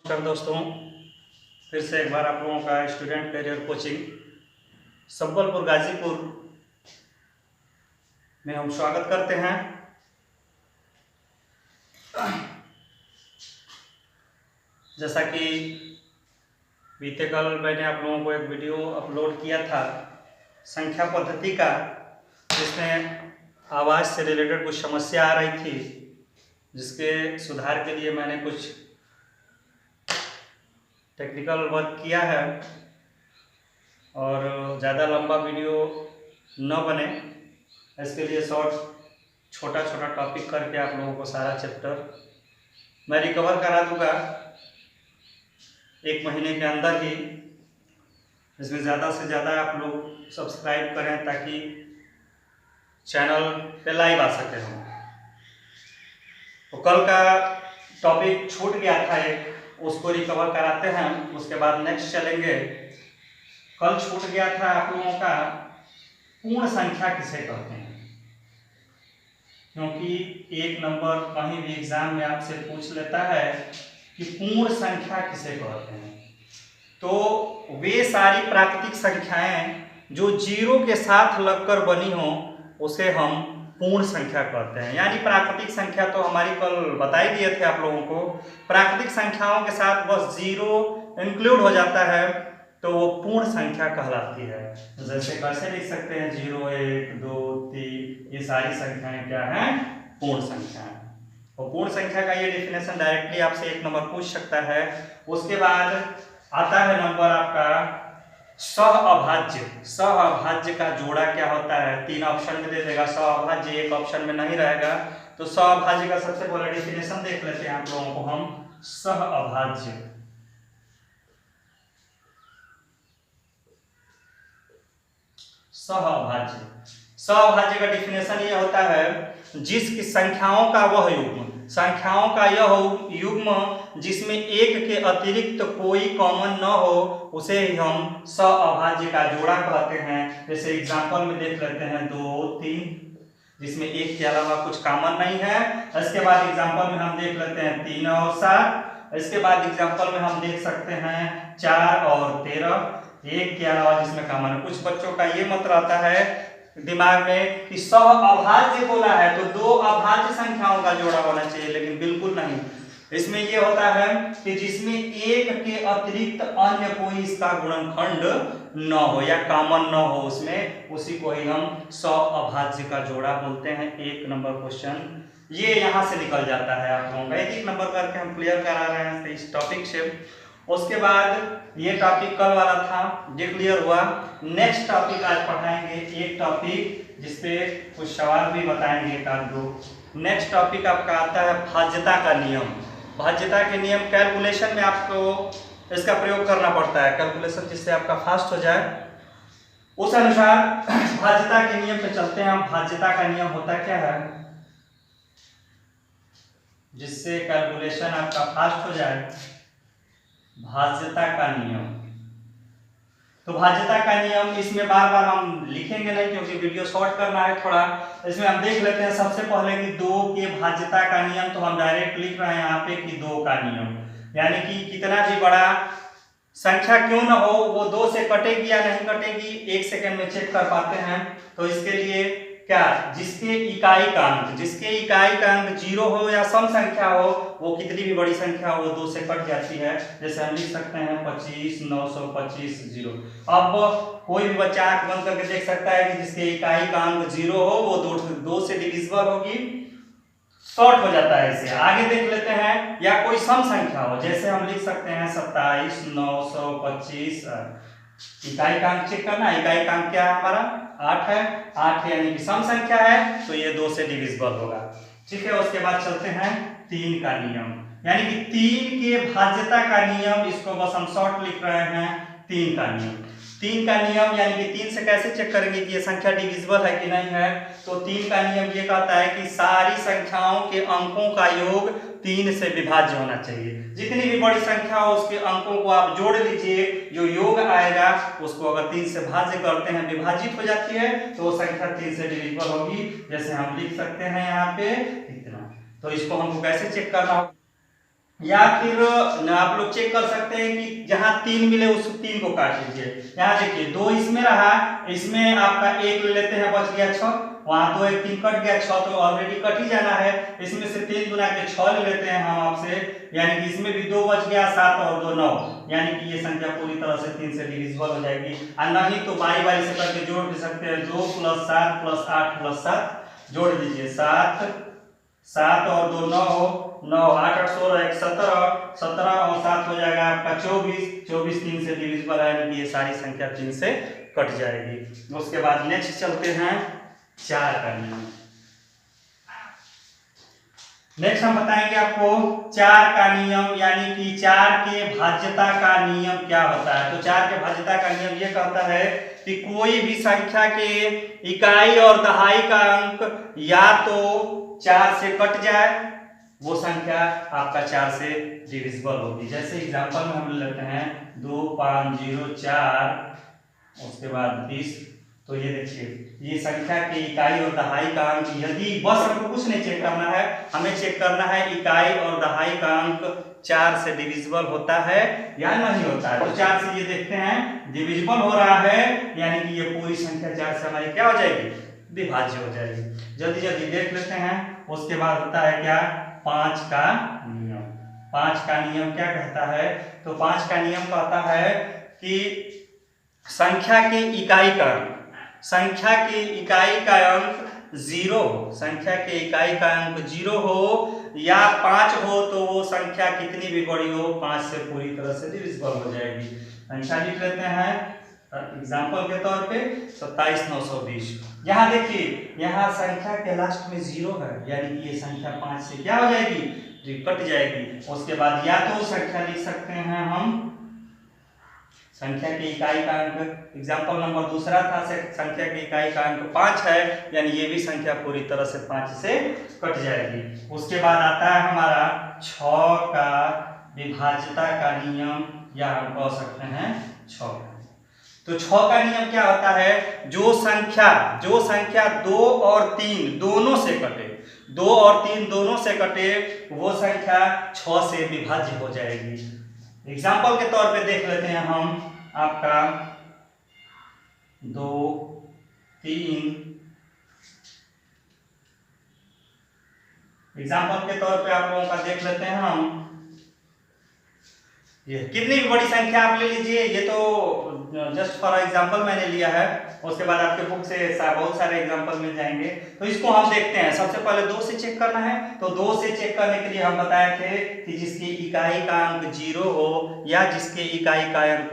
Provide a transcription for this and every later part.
नमस्कार दोस्तों, फिर से एक बार आप लोगों का student career coaching Sambalpur Ghazipur में हम स्वागत करते हैं। जैसा कि बीते कल मैंने आप लोगों को एक वीडियो अपलोड किया था संख्या पद्धति का, जिसमें आवाज़ से रिलेटेड कुछ समस्या आ रही थी, जिसके सुधार के लिए मैंने कुछ टेक्निकल वर्क किया है और ज़्यादा लंबा वीडियो न बने इसके लिए छोटा टॉपिक करके आप लोगों को सारा चैप्टर मैं रिकवर करा दूंगा 1 महीने के अंदर ही। इसमें ज़्यादा से ज़्यादा आप लोग सब्सक्राइब करें ताकि चैनल पे लाइव आ सके हम। तो कल का टॉपिक छूट गया था एक, उसको रिकवर कराते हैं, उसके बाद नेक्स्ट चलेंगे। कल छूट गया था आप लोगों का पूर्ण संख्या किसे कहते हैं, क्योंकि एक नंबर कहीं भी एग्जाम में आपसे पूछ लेता है कि पूर्ण संख्या किसे कहते हैं। तो वे सारी प्राकृतिक संख्याएं जो जीरो के साथ लगकर बनी हो उसे हम पूर्ण संख्या कहते हैं। यानी प्राकृतिक संख्या तो हमारी कल बता ही दिए थे आप लोगों को, प्राकृतिक संख्याओं के साथ बस जीरो इंक्लूड हो जाता है तो वो पूर्ण संख्या कहलाती है। जैसे कैसे लिख सकते हैं 0, 1, 2, 3, ये सारी संख्याएं क्या हैं? पूर्ण संख्याएं। और पूर्ण संख्या का ये डेफिनेशन डायरेक्टली आपसे 1 नंबर पूछ सकता है। उसके बाद आता है नंबर आपका सहअभाज्य। सहअभाज्य का जोड़ा क्या होता है? 3 ऑप्शन में दे देगा सहअभाज्य, एक ऑप्शन में नहीं रहेगा। तो सहअभाज्य का सबसे पहले डेफिनेशन देख लेते हैं आप लोगों को हम। सहअभाज्य सहअभाज्य का डिफिनेशन ये होता है जिसकी संख्याओं का वह युग्म, संख्याओं का यह युग्म जिसमें एक के अतिरिक्त कोई कॉमन न हो उसे ही हम सहअभाज्य का जोड़ा कहते हैं। जैसे एग्जांपल में देख लेते हैं 2, 3, जिसमें एक के अलावा कुछ कॉमन नहीं है। इसके बाद एग्जांपल में हम देख लेते हैं 3 और 7। इसके बाद एग्जांपल में हम देख सकते हैं 4 और 13, एक के अलावा जिसमें कॉमन है। कुछ बच्चों का ये मत रहता है दिमाग में कि सहअभाज्य बोला है तो 2 अभाज्य संख्याओं का जोड़ा होना चाहिए, लेकिन बिल्कुल नहीं। इसमें ये होता है कि जिसमें एक के अतिरिक्त अन्य कोई इसका गुणनखंड न हो या कॉमन न हो उसमें, उसी को ही हम सहअभाज्य का जोड़ा बोलते हैं। 1 नंबर क्वेश्चन ये यहां से निकल जाता है आप लोगों का। 1 नंबर करके हम क्लियर करा रहे हैं इस टॉपिक से। उसके बाद ये टॉपिक कल वाला था, ये क्लियर हुआ। नेक्स्ट टॉपिक आज पढ़ाएंगे, एक टॉपिक जिसपे कुछ सवाल भी बताएंगे 1-2। नेक्स्ट टॉपिक आपका आता है भाज्यता का नियम। भाज्यता के नियम कैलकुलेशन में आपको इसका प्रयोग करना पड़ता है, कैलकुलेशन जिससे आपका फास्ट हो जाए। उस अनुसार भाज्यता के नियम पे चलते हैं हम। भाज्यता का नियम होता क्या है? जिससे कैलकुलेशन आपका फास्ट हो जाए, भाज्यता का नियम। तो भाज्यता का नियम इसमें बार बार हम लिखेंगे नहीं क्योंकि वीडियो शॉर्ट करना है थोड़ा। इसमें हम देख लेते हैं सबसे पहले कि 2 के भाज्यता का नियम, तो हम डायरेक्ट लिख रहे हैं यहाँ पे कि 2 का नियम। यानी कि कितना भी बड़ा संख्या क्यों ना हो वो 2 से कटेगी या नहीं कटेगी 1 सेकंड में चेक कर पाते हैं। तो इसके लिए क्या, जिसके इकाई का अंक 0 हो या सम संख्या हो, वो कितनी भी बड़ी संख्या हो 2 से कट जाती है। जैसे हम लिख सकते हैं 25, 925, 0। अब कोई भी बच्चा आंख बंद करके देख सकता है कि जिसके इकाई का अंक 0 हो वो 2 से डिविजिबल होगी, शॉर्ट हो जाता है। इसे आगे देख लेते हैं। या कोई सम संख्या हो, जैसे हम लिख सकते हैं 27, 925। इकाई का अंक चेक करना, इकाई का अंक क्या है हमारा? 8 है। 8 यानी कि सम संख्या है तो ये 2 से डिविजिबल होगा। ठीक है। उसके बाद चलते हैं 3 का नियम, यानी कि 3 के भाज्यता का नियम। इसको बस हम शॉर्ट लिख रहे हैं 3 का नियम। 3 का नियम यानी कि 3 से कैसे चेक करेंगे कि ये संख्या डिविजिबल है कि नहीं है? तो 3 का नियम ये कहता है कि सारी संख्याओं के अंकों का योग 3 से विभाज्य होना चाहिए। जितनी भी बड़ी संख्या हो उसके अंकों को आप जोड़ लीजिए, जो योग आएगा उसको अगर 3 से भाज्य करते हैं, विभाजित हो जाती है, तो वो संख्या 3 से डिविजिबल होगी। जैसे हम लिख सकते हैं यहाँ पे इतना। तो इसको हमको कैसे चेक करना होगा? या फिर आप लोग चेक कर सकते हैं कि जहां 3 मिले उस 3 को काट लीजिए। यहाँ देखिए 2 इसमें रहा, इसमें आपका 1 ले लेते हैं, बच गया 6, वहां 2 1 3 कट गया, 6 तो ऑलरेडी कट ही जाना है। इसमें से 3 गुना के 6 ले लेते हैं हम आपसे, यानी कि इसमें भी 2 बच गया, 7 और 2 9, यानी कि ये संख्या पूरी तरह से 3 से डिविजिबल हो जाएगी। और नहीं तो बारी बारी से करके जोड़ भी सकते हैं, 2 + 7 + 8 + 7 जोड़ दीजिए, 7 और 2 9, 9 8 8 16 1 17, 17 और 7 हो जाएगा आपका 24, 24 3 से डिविजिबल है, यानी कि ये सारी संख्या 3 से कट जाएगी। उसके बाद नेक्स्ट चलते हैं 4 का नियम। नेक्स्ट हम बताएंगे आपको 4 का नियम, यानी कि 4 के भाज्यता का नियम क्या होता है। तो 4 के भाज्यता का नियम ये कहता है कि कोई भी संख्या के इकाई और दहाई का अंक या तो 4 से कट जाए, वो संख्या आपका 4 से डिविजिबल होगी। जैसे एग्जांपल में हम लेते हैं 2 5 0 4, उसके बाद 20। तो ये देखिए ये संख्या के इकाई और दहाई का अंक, यदि बस हमको कुछ नहीं चेक करना है, हमें चेक करना है इकाई और दहाई का अंक 4 से डिविजिबल होता है या नहीं होता है। तो 4 से ये देखते हैं डिविजिबल हो रहा है, यानी कि ये पूरी संख्या 4 से हमारी क्या हो जाएगी, विभाज्य हो जाएगी। जल्दी जल्दी देख लेते हैं। उसके बाद होता है क्या, 5 का नियम। 5 का नियम क्या कहता है, तो 5 का नियम कहता है कि संख्या के इकाई का अंक, संख्या के इकाई का अंक 0 हो, संख्या के इकाई का अंक 0 हो या 5 हो, तो वो संख्या कितनी भी बड़ी हो 5 से पूरी तरह से डिविजिबल हो जाएगी। संख्या लिख लेते हैं एग्जाम्पल के तौर पे 27 920। यहाँ देखिए यहाँ संख्या के लास्ट में 0 है, यानी कि ये संख्या 5 से क्या हो जाएगी, कट जाएगी। उसके बाद या तो संख्या लिख सकते हैं हम, संख्या के इकाई का अंक, एग्जाम्पल नंबर दूसरा था, संख्या के इकाई का अंक 5 है, यानी ये भी संख्या पूरी तरह से 5 से कट जाएगी। उसके बाद आता है हमारा 6 का विभाज्यता का नियम, या हम कह सकते हैं 6। तो 6 का नियम क्या होता है, जो संख्या 2 और 3 दोनों से कटे, 2 और 3 दोनों से कटे, वो संख्या 6 से विभाज्य हो जाएगी। एग्जाम्पल के तौर पे देख लेते हैं हम, आपका 2 3, एग्जाम्पल के तौर पे आप लोगों का देख लेते हैं हम, ये कितनी भी बड़ी संख्या आप ले लीजिए, ये तो जस्ट फॉर एग्जांपल मैंने लिया है। उसके बाद आपके बुक से बहुत सारे एग्जांपल मिल जाएंगे। तो इसको हम देखते हैं, सबसे पहले 2 से चेक करना है। तो 2 से चेक करने के लिए हम बताए थे कि जिसकी इकाई का अंक 0 हो या जिसके इकाई का अंक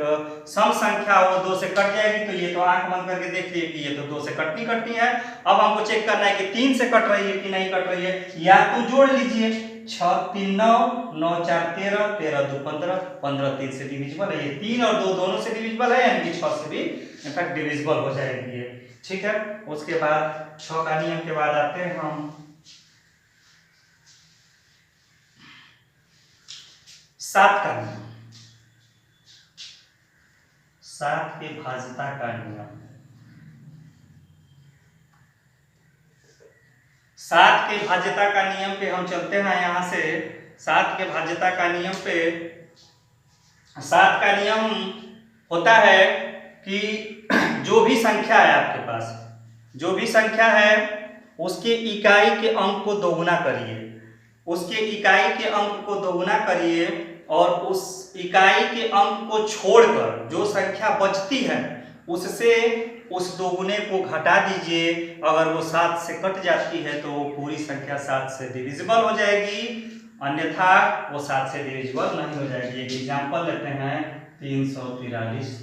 सम संख्या हो 2 से कट जाएगी। तो ये तो आंख बंद करके देख लिए कि ये तो 2 से कटनी है। अब हमको चेक करना है कि 3 से कट रही है कि नहीं कट रही है, या तो जोड़ लीजिए 6 3 9 9 4 13 13 2 15 15 3 से डिविजिबल है, ये 3 और 2 दोनों से डिविजिबल है, यानी कि 6 से भी इनफैक्ट डिविजिबल हो जाएगी ये। ठीक है, उसके बाद 6 का नियम के बाद आते हैं हम 7 का नियम, 7 के भाज्यता का नियम। 7 के भाज्यता का नियम पे हम चलते हैं यहाँ से। 7 के भाज्यता का नियम पे 7 का नियम होता है कि जो भी संख्या है आपके पास, जो भी संख्या है उसके इकाई के अंक को दोगुना करिए, उसके इकाई के अंक को दोगुना करिए और उस इकाई के अंक को छोड़कर जो संख्या बचती है उससे उस दोगुने को घटा दीजिए। अगर वो 7 से कट जाती है तो वो पूरी संख्या 7 से डिविजिबल हो जाएगी, अन्यथा वो 7 से डिविजिबल नहीं हो जाएगी। एक एग्जांपल लेते हैं 343।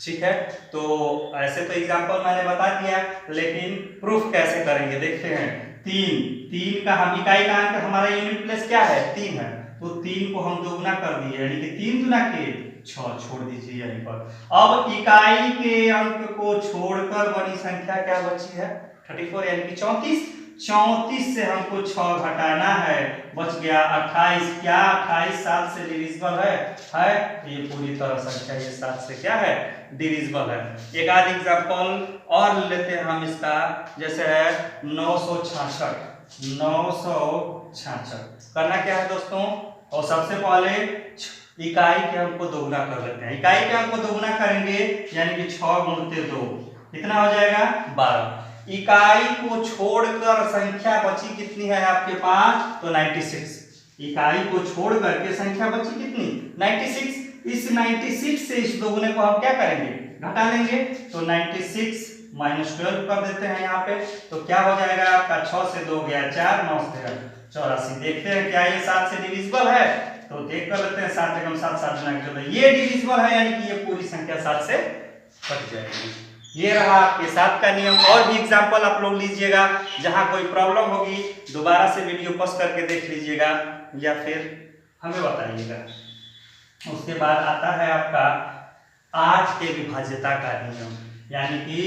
ठीक है, तो ऐसे तो एग्जांपल मैंने बता दिया, लेकिन प्रूफ कैसे करेंगे देखते हैं। 3 का हम इकाई का अंक हमारा यूनिट प्लेस क्या है 3 है, तो 3 को हम दोगुना कर दिए, यानी कि 3 गुना के 6 छोड़ दीजिए यहीं पर। अब इकाई के अंक को छोड़कर बड़ी संख्या क्या बची है 34, यानी कि 34। 34 से हमको 6 घटाना है, बच गया 28। क्या 28 7 से डिविजिबल है? ये पूरी तरह संख्या ये 7 से क्या है डिविजिबल है। एक आध एग्जांपल और लेते हैं हम इसका, जैसे है 966। 966 करना क्या है दोस्तों, और सबसे पहले इकाई के अंक को दोगुना कर लेते हैं। इकाई के अंक को दोगुना करेंगे यानी कि 6 गुणित 2 कितना हो जाएगा 12। इकाई को छोड़कर संख्या बची कितनी है आपके पास तो 96। इकाई को छोड़ करके संख्या बची कितनी 96। इस 96 से इस दोगुने को हम क्या करेंगे घटा लेंगे तो 96 -12 कर देते हैं यहाँ पे। तो क्या हो जाएगा आपका 6 से 2 गया 4 9 से 84। देखते हैं क्या ये 7 से डिविजिबल है तो देख कर लेते हैं 7 एकम 7 7 गुना चलो ये डिविजिबल है यानी कि ये पूरी संख्या 7 से कट जाएगी। ये रहा आपके 7 का नियम। और भी एग्जांपल आप लोग लीजिएगा जहां कोई प्रॉब्लम होगी दोबारा से वीडियो पॉज करके देख लीजिएगा या फिर हमें बताइएगा। उसके बाद आता है आपका 8 के विभाज्यता का नियम यानी कि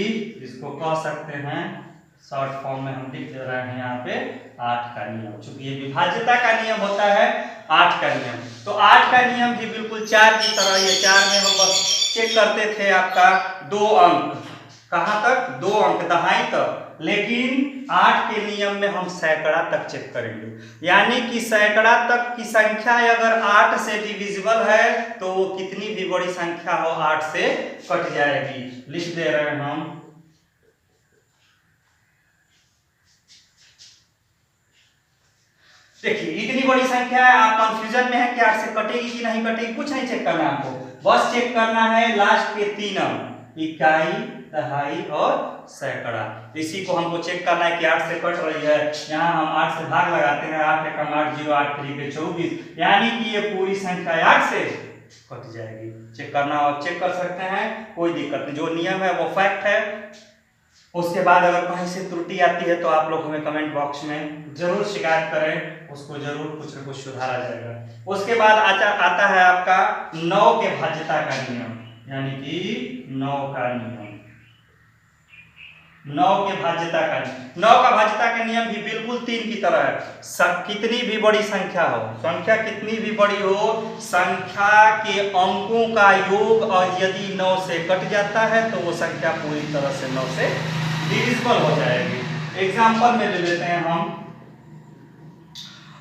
इसको कह सकते हैं शॉर्ट फॉर्म में हम लिख दे रहे हैं यहाँ पे 8 का नियम। चूंकि ये विभाज्यता का नियम होता है 8 का नियम। तो 8 का नियम भी बिल्कुल 4 की तरह ये 4 में हम बस चेक करते थे आपका 2 अंक कहां तक 2 अंक दहाई तक। लेकिन 8 के नियम में हम सैकड़ा तक चेक करेंगे यानी कि सैकड़ा तक की संख्या अगर 8 से डिविजिबल है तो वो कितनी भी बड़ी संख्या हो 8 से कट जाएगी। लिख दे रहे हैं हम देखिए इतनी बड़ी संख्या है आप कंफ्यूजन में है कि 8 से कटेगी कि नहीं कटेगी। कुछ नहीं चेक करना आपको बस चेक करना है लास्ट के 3 अंक इकाई दहाई और सैकड़ा। इसी को हमको चेक करना है कि 8 से कट रही है। यहाँ हम 8 से भाग लगाते हैं 8 एकम 8 0 8 3 के 24 यानी कि ये पूरी संख्या 8 से कट जाएगी। चेक करना और चेक कर सकते हैं कोई दिक्कत नहीं। जो नियम है वो फैक्ट है। उसके बाद अगर कहीं से त्रुटि आती है तो आप लोग हमें कमेंट बॉक्स में जरूर शिकायत करें उसको जरूर कुछ न कुछ सुधारा जाएगा। उसके बाद आता है आपका 9 के भाज्यता का नियम यानी कि 9 का नियम 9 के भाज्यता का 9 का भाज्यता का नियम भी बिल्कुल 3 की तरह है। कितनी भी बड़ी संख्या हो संख्या कितनी भी बड़ी हो संख्या के अंकों का योग और यदि 9 से कट जाता है तो वो संख्या पूरी तरह से 9 से डिविजिबल हो जाएगी। एग्जांपल में ले लेते हैं हम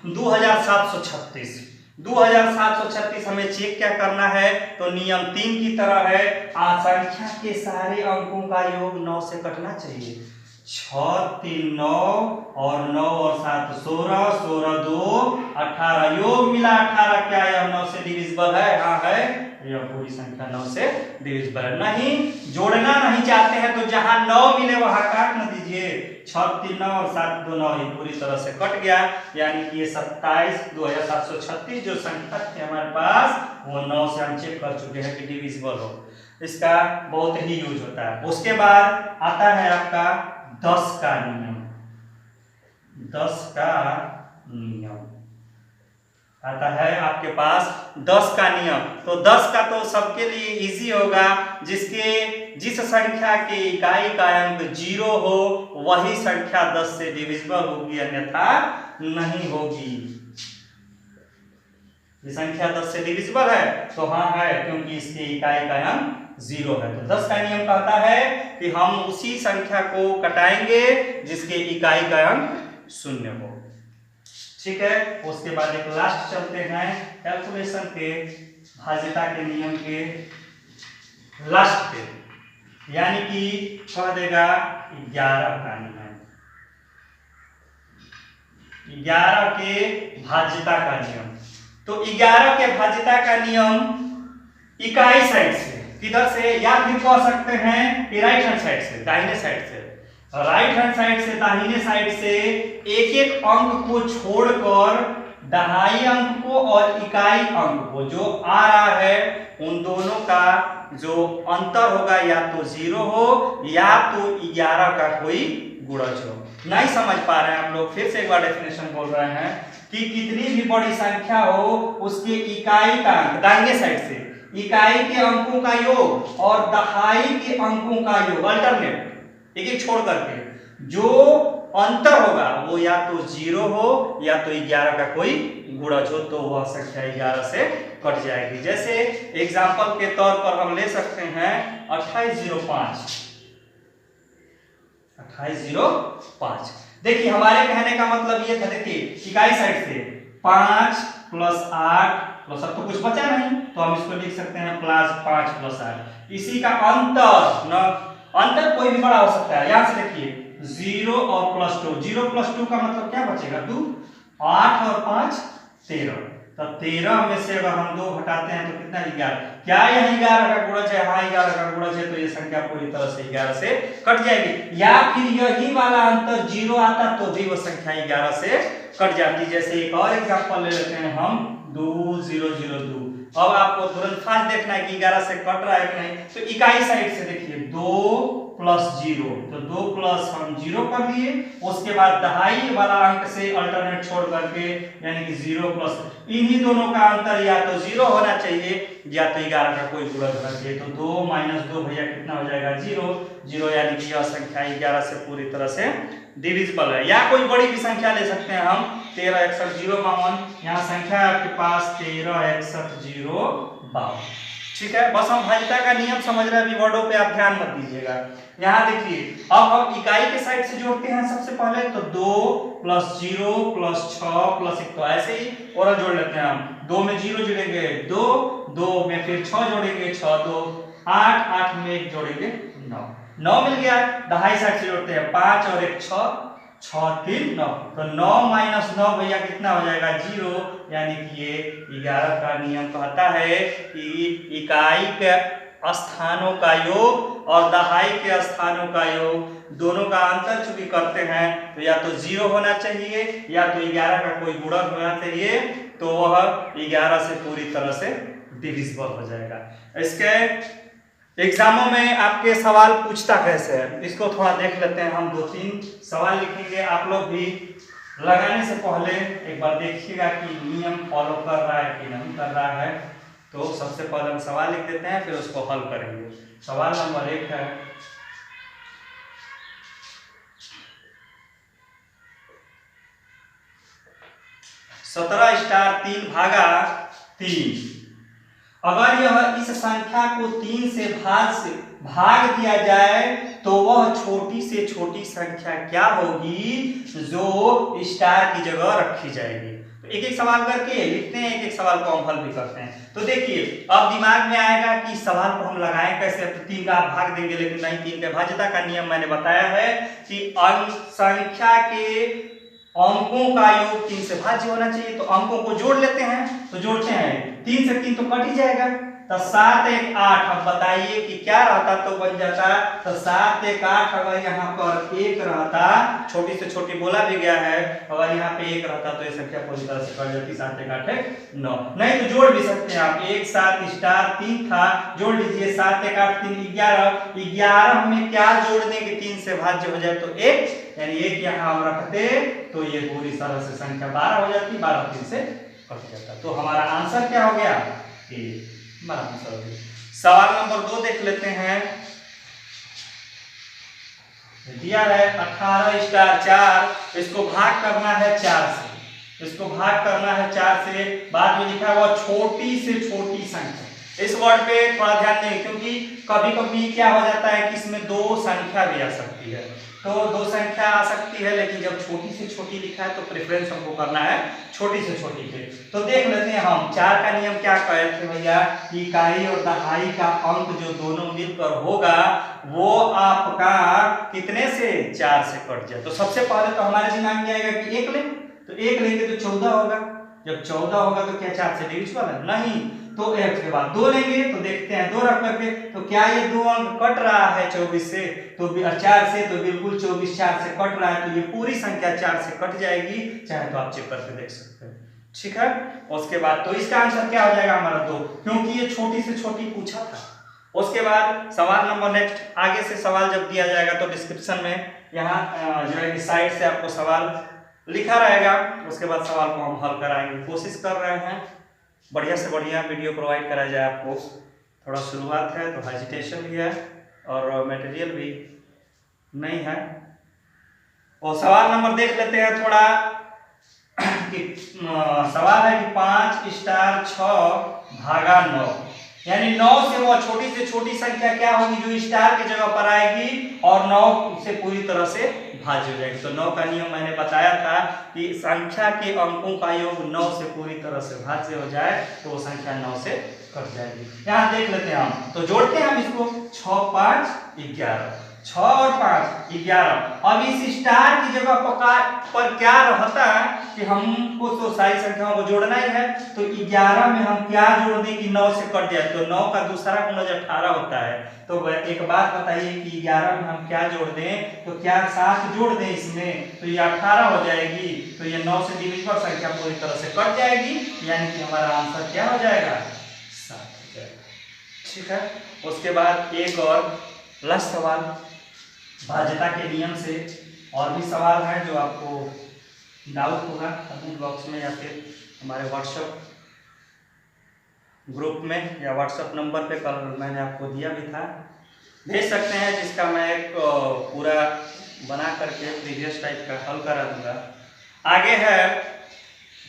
2736 2736 हमें चेक क्या करना है तो नियम 3 की तरह है। संख्या के सारे अंकों का योग 9 से कटना चाहिए। 6 3 9 और 9 और 7 16 16 2 18 योग मिला 18। क्या यह 9 से डिविजिबल है? हाँ है। यह पूरी संख्या 9 से डिविजिबल है। नहीं जोड़ना नहीं चाहते हैं तो जहां 9 मिले वहां काट न दीजिए। 6 3 9 और 7 2 9 ये पूरी तरह से कट गया यानी कि ये 27 जो संख्या थी हमारे पास वो 9 से हम चेक कर चुके हैं कि डिविजिबल हो। इसका बहुत ही यूज होता है। उसके बाद आता है आपका 10 का नियम 10 का नियम आता है आपके पास 10 का नियम। तो 10 का तो सबके लिए इजी होगा जिस संख्या के इकाई का अंक 0 हो वही संख्या 10 से डिविजिबल होगी अन्यथा नहीं होगी। ये संख्या 10 से डिविजिबल है तो हाँ है क्योंकि इसके इकाई का अंक 0 है। तो 10 का नियम कहता है कि हम उसी संख्या को कटाएंगे जिसके इकाई का अंक 0 हो। ठीक है। उसके बाद एक लास्ट चलते हैं कैलकुलेशन के भाज्यता के नियम के लास्ट पे यानी कि कह देगा 11 का नियम 11 के भाज्यता का नियम। तो 11 के भाज्यता का नियम इकाई साइड से किधर से या फिर कह सकते हैं कि राइट हैंड साइड से दाहिने साइड से राइट हैंड साइड से दाहिने साइड से एक एक अंक को छोड़कर दहाई अंक को और इकाई अंक को जो आ रहा है उन दोनों का जो अंतर होगा या तो 0 हो या तो 11 का कोई गुणज हो। नहीं समझ पा रहे हैं आप लोग फिर से एक बार डेफिनेशन बोल रहे हैं कि कितनी भी बड़ी संख्या हो उसके इकाई का अंक दाहिने साइड से इकाई के अंकों का योग और दहाई के अंकों का योग अल्टरनेट एक एक छोड़ करके जो अंतर होगा वो या तो 0 हो या तो 11 का कोई गुणज हो तो वह संख्या 11 से कट जाएगी। जैसे एग्जांपल के तौर पर हम ले सकते हैं 2805 2805। देखिए हमारे कहने का मतलब ये था देखिए इकाई साइड से 5 प्लस 8 प्लस, अब तो कुछ बचा नहीं तो हम इसको लिख सकते हैं प्लस 5 प्लस 8। इसी का अंतर न, अंतर कोई भी बड़ा हो सकता है। यहां से देखिए 0 और प्लस 2, 0 प्लस 2 का मतलब क्या बचेगा 2, 8 और 5 13। तो 13 में से अगर हम 2 हटाते हैं तो कितना 11। क्या यह 11 का गुणज है? हाँ 11 का गुणज है, तो ये संख्या पूरी तरह से 11 से कट जाएगी। या फिर यही वाला अंतर 0 आता तो भी वो संख्या 11 से कट जाती। जैसे एक और एग्जांपल ले लेते हैं हम 2 0 0 2। अब आपको तुरंत फास्ट देखना है कि 11 से कट रहा है कि नहीं। तो इकाई साइड से देखिए 2 प्लस 0, तो 2 प्लस हम 0 कर लिए, उसके बाद दहाई वाला अंक से अल्टरनेट छोड़ करके यानी कि 0 प्लस, इन्हीं दोनों का अंतर या तो 0 होना चाहिए या तो 11 का कोई गुणज होना चाहिए। तो 2 माइनस 2 भैया कितना हो जाएगा 0 0, यानी कि यह संख्या 11 से पूरी तरह से डिविजिबल है। या कोई बड़ी भी संख्या ले सकते हैं हम 13 61 0 52। यहाँ संख्या है आपके पास 13 61 0 52। ठीक है, बस हम भाज्यता का नियम समझ रहे हैं, अभी वर्डों पे आप ध्यान मत दीजिएगा। यहाँ देखिए अब हम इकाई के साइड से जोड़ते हैं सबसे पहले, तो 2 प्लस 0 प्लस 6 प्लस 1, तो ऐसे ही और जोड़ लेते हैं हम। 2 में 0 जोड़ेंगे 2, 2 में फिर 6 जोड़ेंगे 6 2 8, 8 में 1 जोड़ेंगे 9, 9 मिल गया। दहाई साइड से जोड़ते हैं 5 और 1 6, 6 3 9, तो 9 माइनस 9 भैया कितना हो जाएगा 0, यानी कि ये 11 का नियम कहता है कि इकाई के स्थानों का योग और दहाई के स्थानों का योग दोनों का अंतर चूंकि करते हैं तो या तो 0 होना चाहिए या तो 11 का कोई गुणक होना चाहिए, तो वह 11 से पूरी तरह से डिविजिबल हो जाएगा। इसके एग्जामों में आपके सवाल पूछता कैसे है, इसको थोड़ा देख लेते हैं हम। 2-3 सवाल लिखेंगे, आप लोग भी लगाने से पहले एक बार देखिएगा कि नियम फॉलो कर रहा है कि नहीं कर रहा है। तो सबसे पहले हम सवाल लिख देते हैं, फिर उसको हल करेंगे। सवाल नंबर 1 है, (17⁻3/3) अगर यह इस संख्या को 3 से भाग दिया जाए तो वह छोटी से छोटी संख्या क्या होगी जो स्टार की जगह रखी जाएगी। तो एक एक सवाल करके लिखते हैं, एक एक सवाल को हम हल भी करते हैं। तो देखिए अब दिमाग में आएगा कि सवाल को हम लगाएं कैसे। तो 3 का आप भाग देंगे, लेकिन नहीं, 3 के भाज्यता का नियम मैंने बताया है कि संख्या के अंकों का योग 3 से भाज्य होना चाहिए। तो अंकों को जोड़ लेते हैं, तो जोड़ते हैं 3 से 3 तो कट ही जाएगा, तो 7 1 8। अब बताइए कि क्या रहता तो बन जाता, तो 7 1 8। अगर यहाँ पर 1 रहता, छोटी से छोटी बोला भी गया है, अगर यहाँ पे 1 रहता तो ये संख्या पूरी तरह से कट जाती। 7 1 8 9, नहीं तो जोड़ भी सकते हैं आप। 1 7 स्टार 3 था, जोड़ लीजिए 7 1 8 3 11। 11 में क्या जोड़ने के 3 से भाज्य हो जाए तो 1, यानी 1 यहाँ हम रखते तो ये पूरी तरह से संख्या 12 हो जाती। 12 3 से कट जाता, तो हमारा आंसर क्या हो गया ए। सवाल नंबर 2 देख लेते हैं। दिया है 18⁴, इसको भाग करना है 4 से, इसको भाग करना है 4 से। बाद में लिखा हुआ छोटी से छोटी संख्या। इस वर्ड पे थोड़ा ध्यान दें, क्योंकि कभी कभी क्या हो जाता है कि इसमें 2 संख्या भी आ सकती है। तो 2 संख्या आ सकती है, लेकिन जब छोटी से छोटी लिखा है तो प्रेफरेंस हमको करना है छोटी से छोटी पे। तो देख लेते हैं हम 4 का नियम क्या कहते हैं भैया, इकाई और दहाई का अंक जो दोनों मिलकर होगा वो आपका कितने से 4 से कट जाए। तो सबसे पहले तो हमारे दिमाग में आएगा कि 1 लें, तो 1 लेंगे तो 14 होगा। जब 14 होगा तो क्या 4 से डिविजिबल है? नहीं। तो 1 के बाद 2 लेंगे, तो देखते हैं 2 रख करके, तो क्या ये 2 अंक कट रहा है 24 से, तो 4 से, तो बिल्कुल 24 4 से कट रहा है, तो ये पूरी संख्या 4 से कट जाएगी। चाहे तो आप चेक करके देख सकते हैं, ठीक है। उसके बाद तो इसका आंसर क्या हो जाएगा हमारा 2, क्योंकि ये छोटी से छोटी पूछा था। उसके बाद सवाल नंबर नेक्स्ट, आगे से सवाल जब दिया जाएगा तो डिस्क्रिप्शन में यहाँ जो है कि साइड से आपको सवाल लिखा रहेगा। उसके बाद सवाल को हम हल कराएंगे। कोशिश कर रहे हैं बढ़िया से बढ़िया वीडियो प्रोवाइड कराया जाए आपको। थोड़ा शुरुआत है तो हेजिटेशन भी है और मटेरियल भी नहीं है। और सवाल नंबर देख लेते हैं थोड़ा कि सवाल है कि 5⁻6 भागा 9। यानी 9 से वो छोटी से छोटी संख्या क्या होगी जो स्टार की जगह पर आएगी और 9 से पूरी तरह से भाज्य हो जाएगी। तो 9 का नियम मैंने बताया था कि संख्या के अंकों का योग 9 से पूरी तरह से भाज्य हो जाए तो वो संख्या 9 से कट जाएगी। यहाँ देख लेते हैं हम, तो जोड़ते हैं हम इसको 6 5 11, 6 और 5 11। अब इस स्टार की जगह पर क्या रहता है कि हमको तो सारी संख्याओं को जोड़ना ही है, तो 11 में हम क्या जोड़ दें कि 9 से कट जाए, तो 9 का दूसरा गुणज 18 होता है। तो एक बात बताइए कि 11 में हम क्या जोड़ दें, तो क्या 7 जोड़ दें इसमें, तो ये 18 हो जाएगी, तो ये 9 से डिविजिबल संख्या पूरी तरह से कट जाएगी, यानी कि हमारा आंसर क्या हो जाएगा, 7 हो जाएगा। ठीक है, उसके बाद एक और लास्ट सवाल भाज्यता के नियम से और भी सवाल है जो आपको डाउट होगा कमेंट बॉक्स में या फिर हमारे व्हाट्सएप ग्रुप में या व्हाट्सएप नंबर पे कल मैंने आपको दिया भी था, भेज सकते हैं, जिसका मैं एक पूरा बना करके प्रीवियस टाइप का हल करा दूंगा। आगे है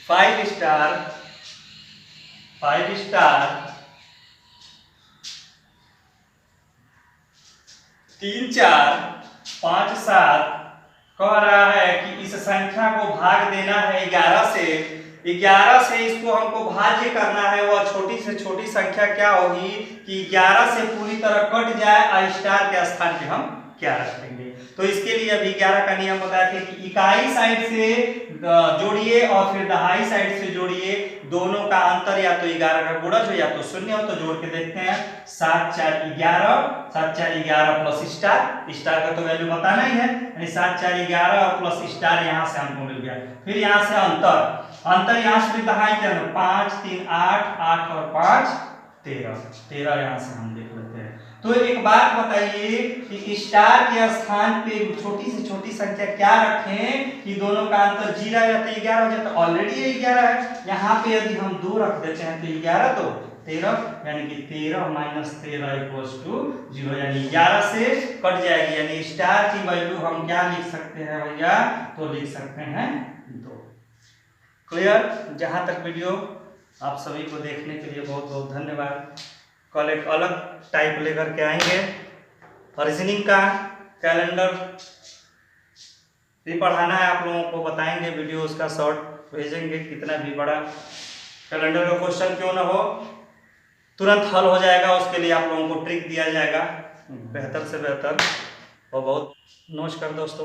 5 स्टार 3 4 5 7 कह रहा है कि इस संख्या को भाग देना है 11 से, 11 से इसको हमको भाज्य करना है। वह छोटी से छोटी संख्या क्या होगी कि 11 से पूरी तरह कट जाए, स्टार के स्थान पे हम क्या रखेंगे। तो इसके लिए अभी 11 का नियम बताते हैं कि इकाई साइड से जोड़िए और फिर दहाई साइड से जोड़िए, दोनों का अंतर या तो 11 का गुणज हो या तो शून्य हो। तो जोड़ के देखते हैं, 7 4 11, 7 4 11 प्लस स्टार का तो वैल्यू बताना ही है, यानी 7 4 11 और प्लस स्टार यहाँ से हमको मिल गया। फिर यहाँ से अंतर यहाँ से भी दहाई क्या है, 5 3 8, 8 और 5 13 यहाँ से हम देख लेते हैं। तो एक बात बताइए कि स्टार के स्थान पे छोटी से छोटी संख्या क्या रखें कि दोनों का अंतर 0 या तो 11 हो जाए, तो ऑलरेडी ये 11 है। यहाँ पे यदि हम 2 रख देते हैं तो 11 तो 13, यानी कि 13 माइनस 13 इक्वल्स टू 0, यानी 11 से कट जाएगी, यानी स्टार की वैल्यू हम क्या लिख सकते हैं भैया, तो लिख सकते हैं 2। क्लियर? जहां तक वीडियो आप सभी को देखने के लिए बहुत बहुत धन्यवाद। कल एक अलग टाइप लेकर के आएंगे, रीजनिंग का कैलेंडर भी पढ़ाना है आप लोगों को, बताएंगे, वीडियो उसका शॉर्ट भेजेंगे, कितना भी बड़ा कैलेंडर का क्वेश्चन क्यों ना हो तुरंत हल हो जाएगा, उसके लिए आप लोगों को ट्रिक दिया जाएगा बेहतर से बेहतर। और बहुत नमस्कार दोस्तों।